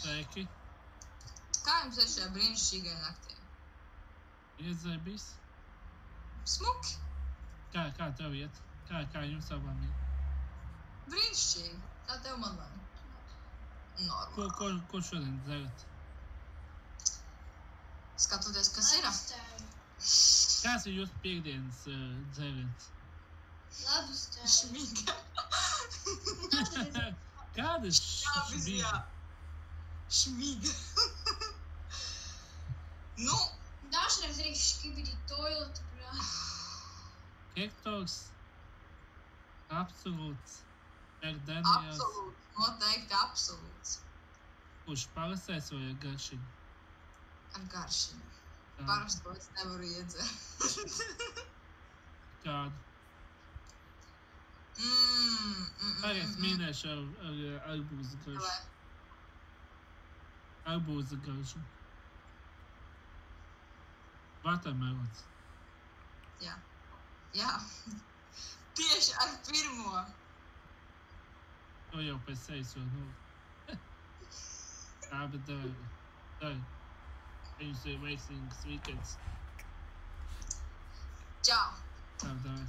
Sveiki. Kā jums ir šajā brīnišķīgajā naktī? Iedzēbis. Smuki. Kā tev iet? Kā jums abām iet? Brīnišķīgi. Kā tev, Madlēna? Normāli. Ko šodien dzerat? Skatoties, kas ir? Kāds ir jūsu piekdienas dzēriens? Šmiga. Kāda ir šmiga? Šmiga. Nu, dažreiz arī škibidi toileta, brā. Kektoks. Absolūts. Daniels. Absolūts. Noteikti absolūts. Kurš parastais vai ar garšiņu? Ar garšiņu. Parastu es nevaru iedzert. Kādu? Tagad minēšu ar arbūza garšu. Arbūza garšu. Watermelons. Jā. Jā. Tieši ar pirmo. To jau pēc sejas vēl nav. Tā, bet dari. Jums ir veiksmīgs weekends. Čau. Tā, dari.